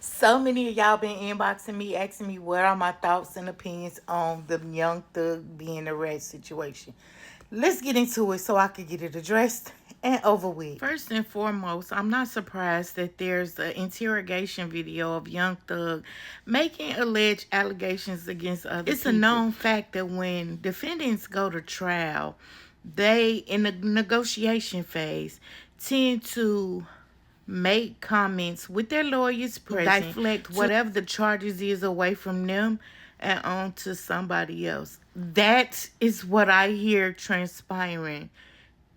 So many of y'all been inboxing me, asking me what are my thoughts and opinions on the Young Thug being arrested situation. Let's get into it so I can get it addressed and over with. First and foremost, I'm not surprised that there's an interrogation video of Young Thug making alleged allegations against other people. It's a known fact that when defendants go to trial, they, in the negotiation phase, tend to make comments with their lawyers present, deflect whatever the charges is away from them and on to somebody else. That is what I hear transpiring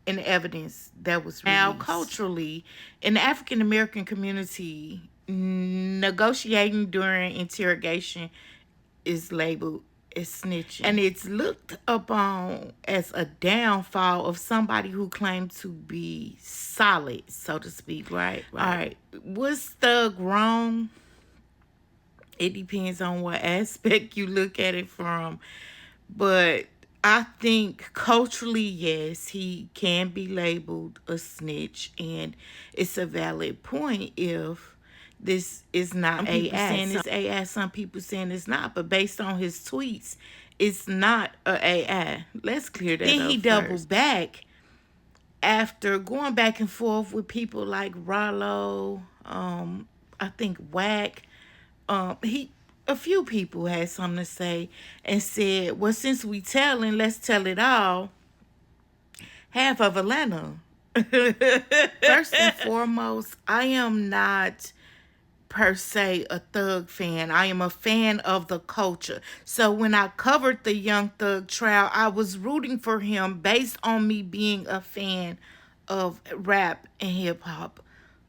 in evidence that was released. Now, culturally, in the African American community, negotiating during interrogation is labeled as snitching. And it's looked upon as a downfall of somebody who claimed to be solid, so to speak, right? All right. Was Thug wrong? It depends on what aspect you look at it from. But I think culturally, yes, he can be labeled a snitch. And it's a valid point if this is not AI. Saying it's AI, some people saying it's not. But based on his tweets, it's not a AI. Let's clear that up. Then he doubled back after going back and forth with people like Rollo, I think Wack. A few people had something to say and said, well, since we telling, let's tell it all. Half of Atlanta. First and foremost, I am not per se a Thug fan. I am a fan of the culture. So when I covered the Young Thug trial, I was rooting for him based on me being a fan of rap and hip hop.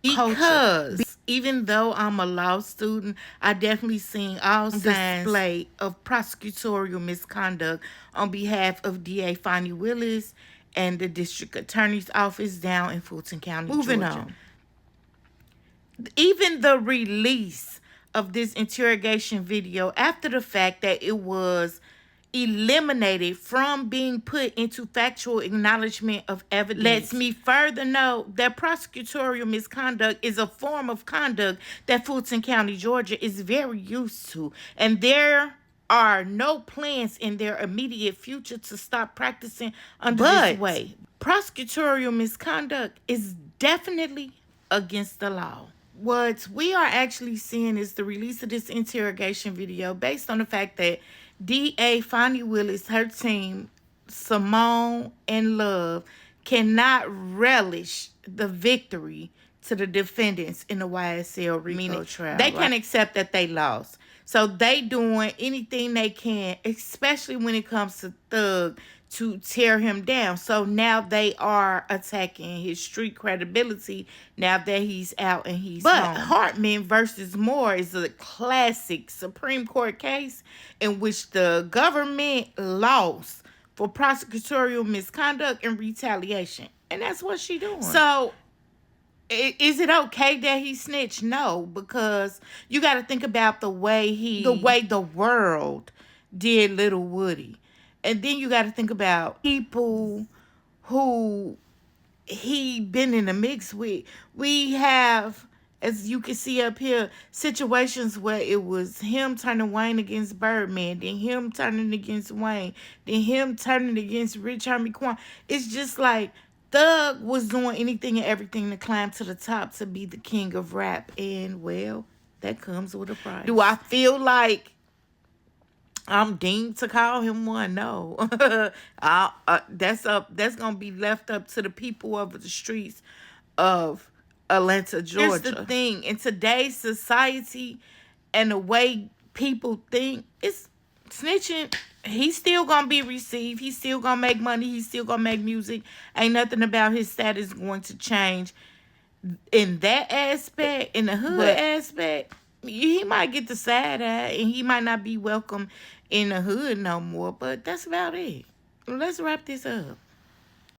Because even though I'm a law student, I definitely seen all signs display of prosecutorial misconduct on behalf of DA Fonnie Willis and the district attorney's office down in Fulton County, Moving Georgia. On. Even the release of this interrogation video after the fact that it was eliminated from being put into factual acknowledgement of evidence lets me further know that prosecutorial misconduct is a form of conduct that Fulton County, Georgia is very used to. And there are no plans in their immediate future to stop practicing under this way. Prosecutorial misconduct is definitely against the law. What we are actually seeing is the release of this interrogation video based on the fact that DA Fonnie Willis, her team, Simone and Love, cannot relish the victory to the defendants in the YSL RICO trial. They can't accept that they lost. So they doing anything they can, especially when it comes to Thug, to tear him down. So now they are attacking his street credibility now that he's out and he's home. Hartman versus Moore is a classic Supreme Court case in which the government lost for prosecutorial misconduct and retaliation. And that's what she doing. So is it okay that he snitched? No, because you got to think about the way the world did Little Woody. And then you got to think about people who he been in the mix with. We have, as you can see up here, situations where it was him turning Wayne against Birdman, then him turning against Wayne, then him turning against Rich Homie Quan. It's just like Thug was doing anything and everything to climb to the top to be the king of rap. And, well, that comes with a price. Do I feel like I'm deemed to call him one? No. That's gonna be left up to the people of the streets of Atlanta, Georgia. Here's the thing: in today's society and the way people think, it's snitching. He's still gonna be received. He's still gonna make money. He's still gonna make music. Ain't nothing about his status going to change in that aspect. In the hood aspect, he might get the side eye and he might not be welcome in the hood no more, but that's about it. Let's wrap this up.